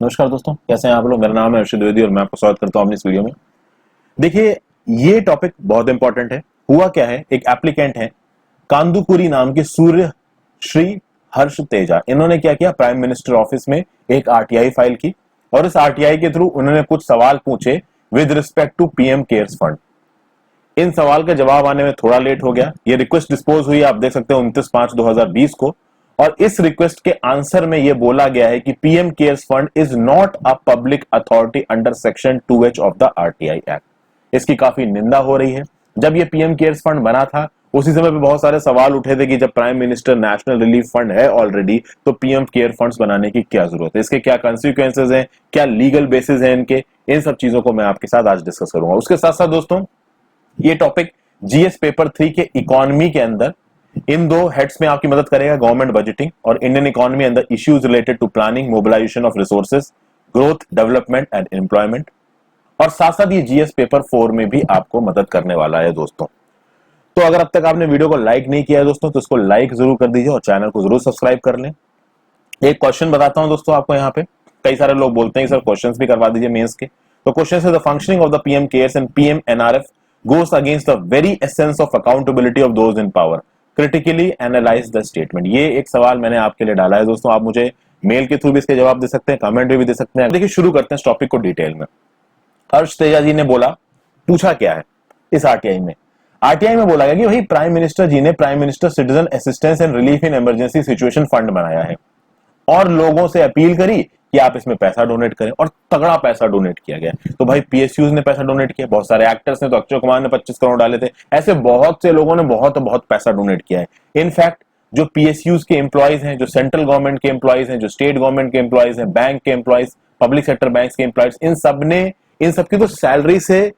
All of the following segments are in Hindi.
नमस्कार दोस्तों, कैसे हैं आप लोग। मेरा नाम है अर्षद द्विवेदी और मैं आपको स्वागत करता हूं अपनी इस वीडियो में। देखिए, ये टॉपिक बहुत इंपॉर्टेंट है। हुआ क्या है, एक एप्लीकेंट है कांदुकुरी नाम के सूर्य श्री हर्ष तेजा। इन्होंने क्या किया, प्राइम मिनिस्टर ऑफिस में एक आरटीआई फाइल की और इस आरटीआई के थ्रू उन्होंने कुछ सवाल पूछे with respect to PM cares fund. इन सवाल का जवाब आने में थोड़ा लेट हो गया। ये रिक्वेस्ट डिस्पोज हुई, आप देख सकते हैं 29/5/2020 को। और इस रिक्वेस्ट के आंसर में यह बोला गया है कि PM cares fund is not a public authority under section 2H of the RTI act. इसकी काफी निंदा हो रही है। जब ये पीएम केयर्स फंड बना था उसी समय पे बहुत सारे सवाल उठे थे कि जब prime minister national relief fund है ऑलरेडी, तो पीएम केयर फंड्स बनाने की क्या जरूरत है, इसके क्या कॉन्सिक्वेंसेज हैं, क्या लीगल बेसिस है इनके। इन सब चीजों को मैं आपके साथ आज डिस्कस करूंगा। उसके साथ साथ दोस्तों, ये टॉपिक जीएस पेपर 3 के इकोनॉमी के अंदर इन दो हेड्स में आपकी मदद करेगा, गवर्नमेंट बजटिंग और इंडियन इकोनॉमी अंदर issues related to planning, mobilisation of resources, growth, development and employment. और साथ साथ ये जीएस पेपर 4 में भी आपको मदद करने वाला है दोस्तों। तो अगर अब तक आपने वीडियो को लाइक नहीं किया है दोस्तों, तो इसको लाइक जरूर कर दीजिए और चैनल को जरूर सब्सक्राइब कर लें। एक क्वेश्चन बताता हूं दोस्तों आपको। यहाँ पे कई सारे लोग बोलते हैं सर क्वेश्चंस भी करवा दीजिए मेंस के। तो क्वेश्चन है, the functioning of the PM cares and PM NRF goes against the very essence of accountability of those in power. Critically analyze the statement. ये एक सवाल मैंने आपके लिए डाला है दोस्तों। आप मुझे मेल के थ्रू भी इसके जवाब दे सकते हैं, कमेंट में भी दे सकते हैं। देखिए, शुरू करते हैं इस टॉपिक को डिटेल में। हर्ष तेजा जी ने बोला, पूछा क्या है इस आरटीआई में। आरटीआई में बोला गया कि भाई प्राइम मिनिस्टर जी ने prime minister citizen assistance and relief in emergency situation fund बनाया है और लोगों से अपील करी कि आप इसमें पैसा डोनेट करें, और तगड़ा पैसा डोनेट किया गया। तो भाई पीएसयूज ने पैसा डोनेट किया, बहुत सारे एक्टर्स ने, तो अक्षय कुमार ने 25 करोड़ डाले थे। ऐसे बहुत से लोगों ने बहुत बहुत पैसा डोनेट किया है। इनफैक्ट जो पीएसयूज के एम्प्लॉयज हैं, जो सेंट्रल गवर्नमेंट के एम्प्लॉयज हैं, जो स्टेट गवर्नमेंट के एम्प्लॉयज हैं, बैंक के एम्प्लॉयज, पब्लिक सेक्टर बैंक के एम्प्लॉयज, इन सबकी तो सैलरी से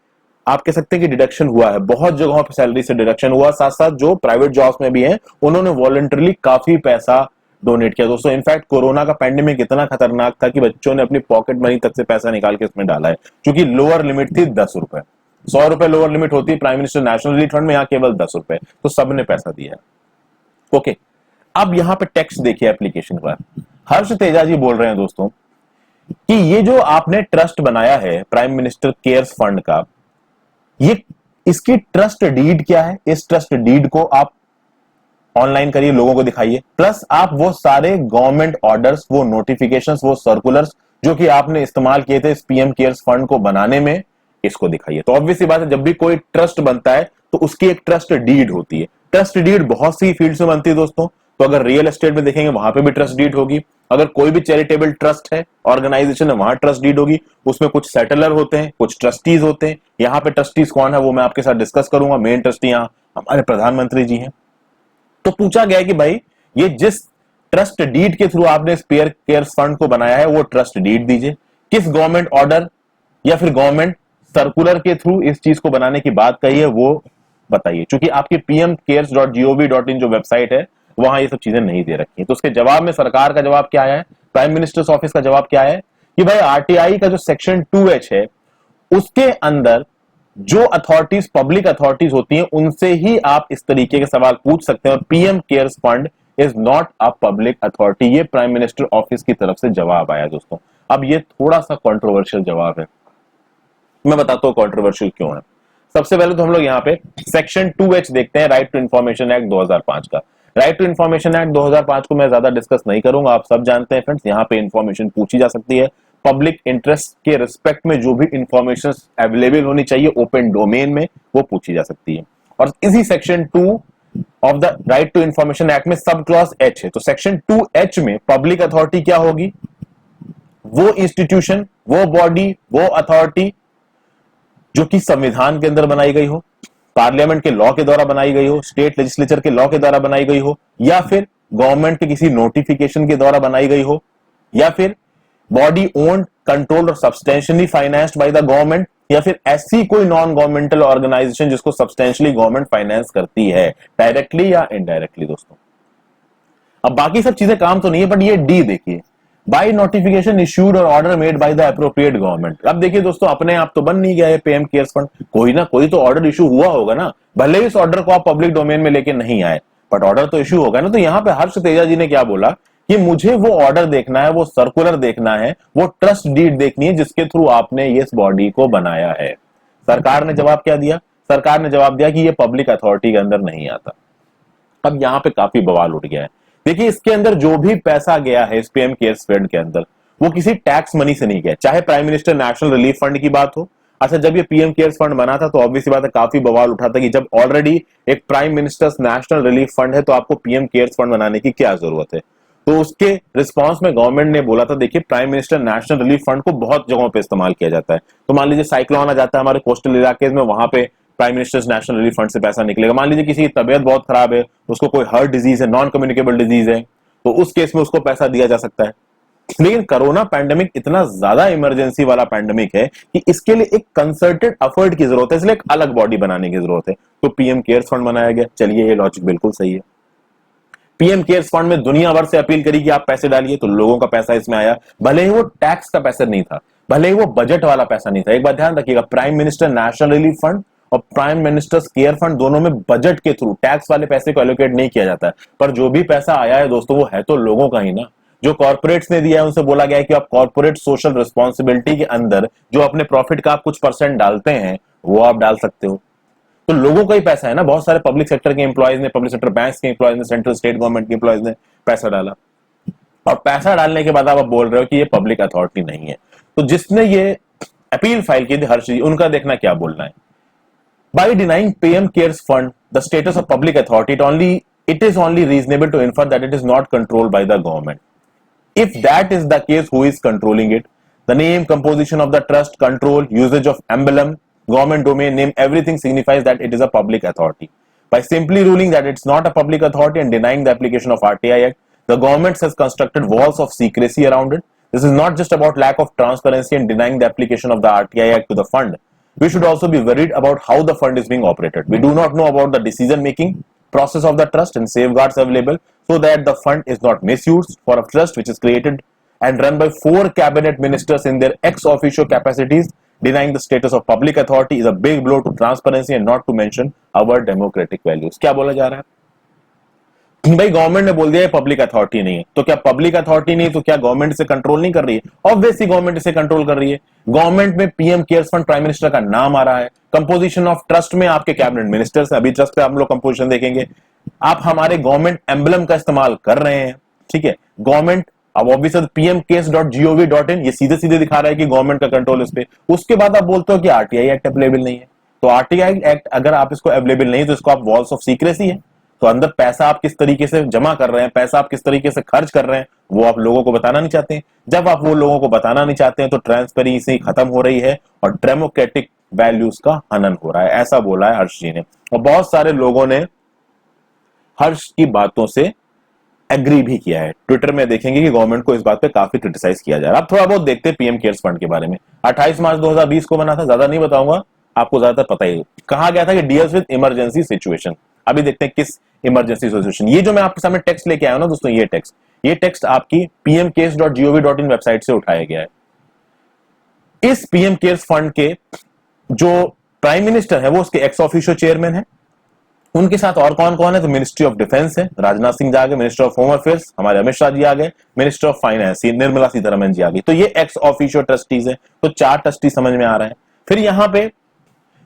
आप कह सकते हैं कि डिडक्शन हुआ है। बहुत जगहों पर सैलरी से डिडक्शन हुआ। साथ साथ जो प्राइवेट जॉब्स में भी हैं, उन्होंने वॉलंटरली काफी पैसा डोनेट किया दोस्तों। इनफैक्ट कोरोना का पैंडेमिक इतना खतरनाक था कि बच्चों ने अपनी पॉकेट मनी तक से पैसा निकाल के इसमें डाला है, क्योंकि लोअर लिमिट थी 10 रुपए। 100 रुपए लोअर लिमिट होती है prime minister national relief fund में, यहाँ केवल 10 रुपए। तो सबने पैसा दिया है। ओके, अब यहाँ पे टेक्स्ट देखिए एप्लीकेशन का। हर्ष तेजा जी बोल रहे हैं दोस्तों कि ये जो आपने ट्रस्ट बनाया है प्राइम मिनिस्टर केयर्स फंड का, ये इसकी ट्रस्ट डीड क्या है, इस ट्रस्ट डीड को आप ऑनलाइन करिए, लोगों को दिखाइए। प्लस आप वो सारे गवर्नमेंट ऑर्डर्स, वो नोटिफिकेशंस, वो सर्कुलर्स जो कि आपने इस्तेमाल किए थे इस पीएम केयर्स फंड को बनाने में, इसको दिखाइए। तो ऑब्वियस सी बात है, जब भी कोई ट्रस्ट बनता है तो उसकी एक ट्रस्ट डीड होती है। ट्रस्ट डीड बहुत सी फील्ड्स में बनती है दोस्तों। तो अगर रियल एस्टेट में देखेंगे, वहां पे भी ट्रस्ट डीड होगी। अगर कोई भी चैरिटेबल ट्रस्ट है, ऑर्गेनाइजेशन है, वहां ट्रस्ट डीड होगी। उसमें कुछ सेटलर होते हैं, कुछ ट्रस्टीज होते हैं। यहाँ पे ट्रस्टीज कौन है वो मैं आपके साथ डिस्कस करूंगा। मेन ट्रस्टी यहाँ हमारे प्रधानमंत्री जी हैं। तो पूछा गया कि भाई ये जिस ट्रस्ट डीड के थ्रू आपने इस पीएम केयर्स फंड को बनाया है, वो ट्रस्ट डीड दीजिए। किस गवर्नमेंट ऑर्डर या फिर गवर्नमेंट सर्कुलर के थ्रू इस चीज को बनाने की बात कही है वो बताइए। क्योंकि आपकी pmcares.gov.in जो वेबसाइट है, वहां ये सब चीजें नहीं दे रखी है। तो उसके जवाब में सरकार का जवाब क्या है, प्राइम मिनिस्टर्स ऑफिस का जवाब क्या है कि भाई आरटीआई का जो सेक्शन 2H है, उसके अंदर जो अथॉरिटीज पब्लिक अथॉरिटीज होती हैं, उनसे ही आप इस तरीके के सवाल पूछ सकते हैं। और PM cares fund is not a public authority. ये प्राइम मिनिस्टर ऑफिस की तरफ से जवाब आया दोस्तों। अब ये थोड़ा सा कंट्रोवर्शियल जवाब है, मैं बताता हूं कंट्रोवर्शियल क्यों है। सबसे पहले तो हम लोग यहाँ पे सेक्शन 2H देखते हैं, राइट टू इंफॉर्मेशन एक्ट 2005 का। राइट टू इंफॉर्मेशन एक्ट 2005 को मैं ज्यादा डिस्कस नहीं करूंगा, आप सब जानते हैं फ्रेंड्स। यहाँ पे इंफॉर्मेशन पूछी जा सकती है। पब्लिक इंटरेस्ट के रिस्पेक्ट में जो भी इंफॉर्मेशन अवेलेबल होनी चाहिए ओपन डोमेन में, वो पूछी जा सकती है। और इसी section 2 of the right to information act में सब क्लॉज H है। तो सेक्शन 2H में पब्लिक अथॉरिटी क्या होगी, वो इंस्टीट्यूशन, वो बॉडी, वो अथॉरिटी जो कि संविधान के अंदर बनाई गई हो, पार्लियामेंट के लॉ के द्वारा बनाई गई हो, स्टेट लेजिस्लेचर के लॉ के द्वारा बनाई गई हो, या फिर गवर्नमेंट के किसी नोटिफिकेशन के द्वारा बनाई गई हो, या फिर बॉडी ओन्ड, कंट्रोल्ड और substantially financed by the government, या फिर ऐसी कोई नॉन गवर्नमेंटल ऑर्गेनाइजेशन जिसको सब्सटेंशियली गवर्नमेंट फाइनेंस करती है, डायरेक्टली या इनडायरेक्टली दोस्तों। अब बाकी सब चीजें काम तो नहीं है, बट ये डी देखिए, बाय नोटिफिकेशन इश्यूड और order made by the appropriate government. अब देखिए दोस्तों, अपने आप तो बन नहीं गया है पीएम केयर्स फंड, कोई ना कोई तो ऑर्डर इशू हुआ होगा ना। भले ही इस ऑर्डर को आप पब्लिक डोमेन में लेके नहीं आए, बट ऑर्डर तो इशू होगा ना। तो यहाँ पे हर्ष तेजा जी ने क्या बोला कि मुझे वो ऑर्डर देखना है, वो सर्कुलर देखना है, वो ट्रस्ट डीड देखनी है जिसके थ्रू आपने इस बॉडी को बनाया है। सरकार ने जवाब क्या दिया? सरकार ने जवाब दिया कि ये पब्लिक अथॉरिटी के अंदर नहीं आता। अब यहां पे काफी बवाल उठ गया है। देखिए, इसके अंदर जो भी पैसा गया है इस पीएम केयर्स फंड के अंदर, वो किसी टैक्स मनी से नहीं गया, चाहे prime minister national relief fund की बात हो। अच्छा, जब ये पीएम केयर्स फंड बना था तो ऑब्वियसली बात है काफी बवाल उठा था कि जब ऑलरेडी एक prime ministers national relief fund है तो आपको पीएम केयर्स फंड बनाने की क्या जरूरत है। तो उसके रिस्पांस में गवर्नमेंट ने बोला था, देखिए prime minister national relief fund को बहुत जगहों पे इस्तेमाल किया जाता है। तो मान लीजिए साइक्लोन आ जाता है हमारे कोस्टल इलाके में, वहां पे prime ministers national relief fund से पैसा निकलेगा। मान लीजिए किसी की तबियत बहुत खराब है, उसको कोई हार्ट डिजीज है, नॉन कम्युनिकेबल डिजीज है, तो उस केस में उसको पैसा दिया जा सकता है। लेकिन कोरोना पैंडेमिक इतना ज्यादा इमरजेंसी वाला पैंडेमिक है कि इसके लिए एक कंसर्टेड एफर्ट की जरूरत है, इसलिए एक अलग बॉडी बनाने की जरूरत है। तो पीएम केयर्स फंड बनाया गया। चलिए, ये लॉजिक बिल्कुल सही है। पीएम केयर्स फंड में दुनिया भर से अपील करी कि आप पैसे डालिए, तो लोगों का पैसा इसमें आया। भले ही वो टैक्स का पैसा नहीं था, भले ही वो बजट वाला पैसा नहीं था। एक बात ध्यान रखिएगा, prime minister national relief fund और प्राइम मिनिस्टर्स केयर फंड दोनों में बजट के थ्रू टैक्स वाले पैसे को एलोकेट नहीं किया जाता है। पर जो भी पैसा आया है दोस्तों, वो है तो लोगों का ही ना। जो कॉर्पोरेट्स ने दिया है उनसे बोला गया है कि आप कॉर्पोरेट सोशल रिस्पॉन्सिबिलिटी के अंदर जो अपने प्रॉफिट का आप कुछ परसेंट डालते हैं वो आप डाल सकते हो। तो लोगों का ही पैसा है ना। बहुत सारे पब्लिक सेक्टर के एम्प्लॉयज ने, पब्लिक सेक्टर बैंक के एम्प्लॉयज ने, सेंट्रल स्टेट गवर्नमेंट के एम्प्लॉयज ने पैसा डाला, और पैसा डालने के बाद आप बोल रहे हो कि ये पब्लिक अथॉरिटी नहीं है। तो जिसने ये अपील फाइल की थी हर्षजी, उनका देखना क्या बोलना है। By denying PM cares fund the status of public authority, it is only reasonable to infer that it is not controlled by the government. If that is the case, who is controlling it? The name, composition of the trust, control, usage of emblem, government domain name, everything signifies that it is a public authority. By simply ruling that it's not a public authority and denying the application of RTI Act, the government has constructed walls of secrecy around it. This is not just about lack of transparency and denying the application of the RTI Act to the fund. We should also be worried about how the fund is being operated. We do not know about the decision making process of the trust and safeguards available so that the fund is not misused for a trust which is created and run by 4 cabinet ministers in their ex officio capacities. Denying the status of public authority is a big blow to transparency and not to mention our democratic values. क्या बोला जा रहा है भाई? गवर्नमेंट ने बोल दिया पब्लिक अथॉरिटी नहीं है, तो क्या पब्लिक अथॉरिटी नहीं तो क्या गवर्नमेंट इसे कंट्रोल नहीं कर रही है? ऑब्वियसली गवर्नमेंट इसे कंट्रोल कर रही है। गवर्नमेंट में PM cares fund prime minister का नाम आ रहा है। कंपोजिशन ऑफ ट्रस्ट में आपके कैबिनेट मिनिस्टर्स, अभी ट्रस्ट पे हम लोग कंपोजिशन देखेंगे। आप हमारे गवर्नमेंट एम्बलम का इस्तेमाल कर रहे हैं, ठीक है। गवर्नमेंट अब ऑब्वियसली pmcase.gov.in ये सीधे सीधे दिखा रहा है कि गवर्नमेंट का कंट्रोल इस पे। उसके बाद आप बोलते हो कि आरटीआई एक्ट अवेलेबल नहीं है। तो आरटीआई एक्ट अगर आप इसको अवेलेबल नहीं तो इसको आप वॉल्स ऑफ सीक्रेसी है। तो अंदर पैसा आप किस तरीके से जमा कर रहे हैं, पैसा आप किस तरीके से खर्च कर रहे हैं, वो आप लोगों को बताना नहीं चाहते हैं। जब आप वो लोगों को बताना नहीं चाहते हैं तो ट्रांसपेरेंसी खत्म हो रही है और डेमोक्रेटिक वैल्यूज का हनन हो रहा है, ऐसा बोला है हर्ष जी ने। और बहुत सारे लोगों ने हर्ष की बातों से एग्री भी किया है। ट्विटर में देखेंगे कि गवर्नमेंट को इस बात पे काफी क्रिटिसाइज किया जा रहा है। अब थोड़ा बहुत देखते हैं पीएम केयर्स फंड के बारे में। 28 मार्च 2020 को बना था, ज्यादा नहीं बताऊंगा, आपको ज्यादातर पता ही। कहा गया था कि डील्स विद इमरजेंसी सिचुएशन। अभी देखते हैं किस इमरजेंसी सिचुएशन। ये जो मैं आपके सामने टेक्स्ट लेके आया हूं ना दोस्तों, ये टेक्स्ट आपकी pmcase.gov.in वेबसाइट से उठाया गया है। इस पीएम केयर्स फंड के जो प्राइम मिनिस्टर है वो उसके एक्स ऑफिशियो चेयरमैन है। उनके साथ और कौन कौन है? तो मिनिस्ट्री ऑफ डिफेंस है, राजनाथ सिंह जी आ गए। मिनिस्टर ऑफ होम अफेयर्स हमारे अमित शाह जी आ गए। Minister of finance Nirmala Sitharaman ji आ गई। तो ये एक्स ऑफिशियो ट्रस्टीज है। तो 4 ट्रस्टी समझ में आ रहे हैं। फिर यहां पे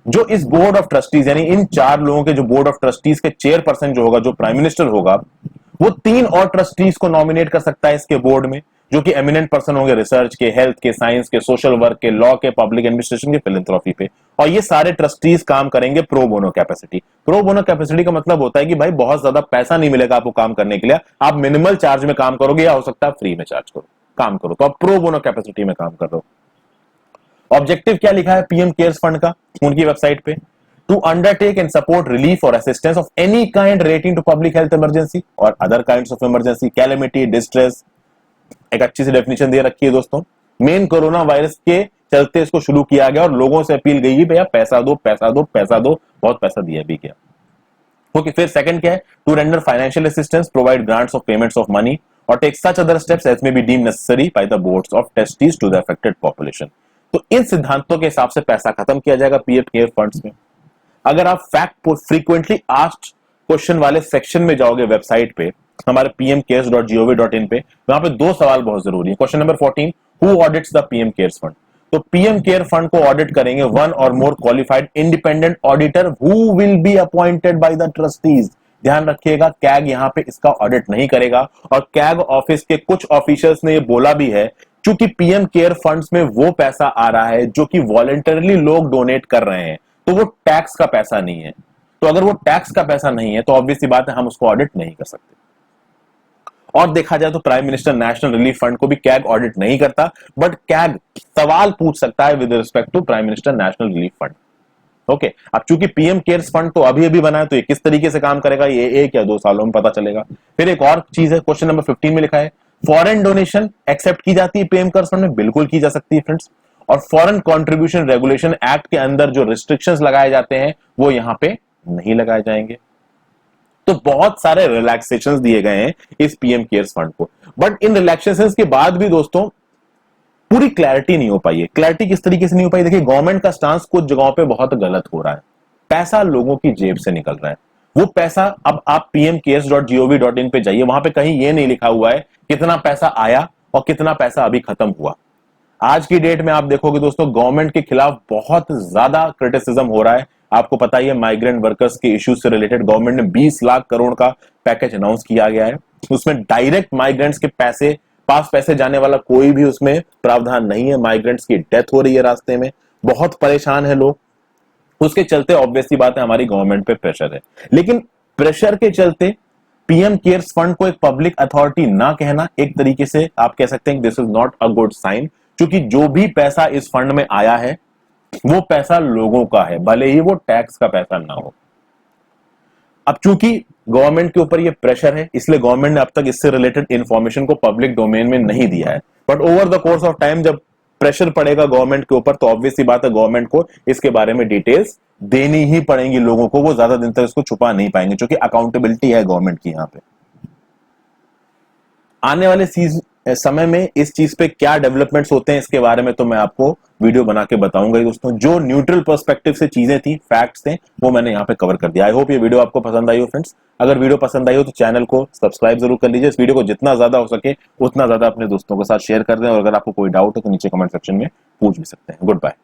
जो इस बोर्ड ऑफ ट्रस्टीज यानी इन 4 लोगों के जो बोर्ड ऑफ ट्रस्टीज के चेयरपर्सन जो होगा, जो प्राइम मिनिस्टर होगा, वो 3 और ट्रस्टीज को नॉमिनेट कर सकता है इसके बोर्ड में, जो कि एमिनेंट पर्सन होंगे रिसर्च के, हेल्थ के, साइंस के, सोशल वर्क के, लॉ के, पब्लिक एडमिनिस्ट्रेशन के, फिलैंथ्रोपी पे। और ये सारे ट्रस्टीज काम करेंगे pro bono capacity. Pro bono capacity का मतलब होता है कि भाई बहुत ज्यादा पैसा नहीं मिलेगा आपको काम करने के लिए, आप मिनिमल चार्ज में काम करोगे या हो सकता है फ्री में चार्ज करो काम करो, तो आप प्रो बोनो कैपेसिटी में काम कर रहे हो। ऑब्जेक्टिव क्या लिखा है पीएम केयर्स फंड का उनकी वेबसाइट पे? To undertake and support relief और assistance of any kind relating to public health emergency और other kinds of emergency, calamity, distress. एक अच्छी सी डेफिनेशन दे रखी है दोस्तों। मेन कोरोना वायरस के चलते इसको शुरू किया गया और लोगों से अपील गई है भैया पैसा दो पैसा दो पैसा दो, बहुत पैसा दिया भी गया। ओके, फिर सेकंड क्या है? To render financial assistance, provide grants of payments of money और take such other steps as may be deemed necessary by the boards of trustees to the affected population. तो इन सिद्धांतों के हिसाब से पैसा खत्म किया जाएगा पीएम केयर फंड्स में। अगर आप फैक्ट फ्रीक्वेंटली आस्क्ड क्वेश्चन वाले सेक्शन में जाओगे वेबसाइट पे, हमारे pmcares.gov.in पे, वहां पे दो सवाल बहुत जरूरी है। Question number 14, who audits the PM cares fund? तो पीएम केयर फंड को ऑडिट करेंगे वन और मोर qualified independent auditor who will be appointed by the trustees. ध्यान रखिएगा, कैग यहां पे इसका ऑडिट नहीं करेगा। और कैग ऑफिस के कुछ ऑफिसर्स ने ये बोला भी है, क्योंकि पीएम केयर फंड्स में वो पैसा आ रहा है जो कि वॉलंटरली लोग डोनेट कर रहे हैं, तो वो टैक्स का पैसा नहीं है। तो अगर वो टैक्स का पैसा नहीं है तो ऑब्वियस सी बात है हम उसको ऑडिट नहीं कर सकते। और देखा जाए तो prime minister national relief fund को भी कैग ऑडिट नहीं करता, बट कैग सवाल पूछ सकता है with respect to prime minister national relief fund. Okay, अब चूंकि पीएम केयर्स फंड तो अभी अभी बना है, तो ये किस तरीके से काम करेगा ये 1 या 2 सालों में पता चलेगा। फिर एक और चीज है, क्वेश्चन नंबर 15 में लिखा है फॉरेन डोनेशन एक्सेप्ट की जाती है पीएम केयर्स फंड में? बिल्कुल की जा सकती है फ्रेंड्स। और फॉरेन कंट्रीब्यूशन रेगुलेशन एक्ट के अंदर जो रिस्ट्रिक्शंस लगाए जाते हैं वो यहां पे नहीं लगाए जाएंगे। तो बहुत सारे रिलैक्सेशंस दिए गए हैं इस पीएम केयर्स फंड को, बट इन रिलैक्सेशंस के बाद भी दोस्तों पूरी क्लैरिटी नहीं हो पाई है। क्लैरिटी किस तरीके से नहीं हो पाई? देखिए, गवर्नमेंट का स्टांस कुछ जगहों पे बहुत गलत हो रहा है। पैसा लोगों की जेब से निकल रहा है। वो पैसा, अब आप pmcares.gov.in पे जाइए, वहां पे कहीं ये नहीं लिखा हुआ है कितना पैसा आया और कितना पैसा अभी खत्म हुआ। आज की डेट में आप देखोगे दोस्तों, गवर्नमेंट के खिलाफ बहुत ज्यादा क्रिटिसिज्म हो रहा है। आपको पता ही है, माइग्रेंट वर्कर्स के इश्यूज से रिलेटेड गवर्नमेंट ने 20 लाख करोड़ का पैकेज अनाउंस किया गया है। उसमें डायरेक्ट माइग्रेंट्स के पैसे जाने वाला कोई भी उसमें प्रावधान नहीं है। माइग्रेंट्स की डेथ हो रही है रास्ते में, बहुत परेशान है लोग। उसके चलते ऑब्वियसली बात है हमारी गवर्नमेंट पे प्रेशर है, लेकिन प्रेशर के चलते पीएम केयर्स फंड को एक पब्लिक अथॉरिटी ना कहना, एक तरीके से आप कह सकते हैं this is not a good sign, क्योंकि जो भी पैसा इस फंड में आया है वो पैसा लोगों का है, भले ही वो टैक्स का पैसा ना हो। अब चूंकि गवर्नमेंट के ऊपर ये प्रेशर है, इसलिए गवर्नमेंट ने अब तक इससे रिलेटेड इंफॉर्मेशन को पब्लिक डोमेन में नहीं दिया है। But over the course of time जब प्रेशर पड़ेगा गवर्नमेंट के ऊपर, तो ऑब्वियस सी बात है गवर्नमेंट को इसके बारे में डिटेल्स देनी ही पड़ेंगी लोगों को। वो ज्यादा दिन तक इसको छुपा नहीं पाएंगे, क्योंकि अकाउंटेबिलिटी है गवर्नमेंट की यहां पे। आने वाले समय में इस चीज पे क्या डेवलपमेंट्स होते हैं इसके बारे में तो मैं आपको वीडियो बना के बताऊंगा ही दोस्तों। जो न्यूट्रल पर्सपेक्टिव से चीजें थी, फैक्ट्स थे, वो मैंने यहाँ पे कवर कर दिया। आई होप ये वीडियो आपको पसंद आई हो फ्रेंड्स। अगर वीडियो पसंद आई हो तो चैनल को सब्सक्राइब जरूर कर लीजिए। इस वीडियो को जितना ज्यादा हो सके उतना ज्यादा अपने दोस्तों के साथ शेयर कर दें, और अगर आपको कोई डाउट है तो नीचे कमेंट सेक्शन में पूछ भी सकते हैं। Good bye.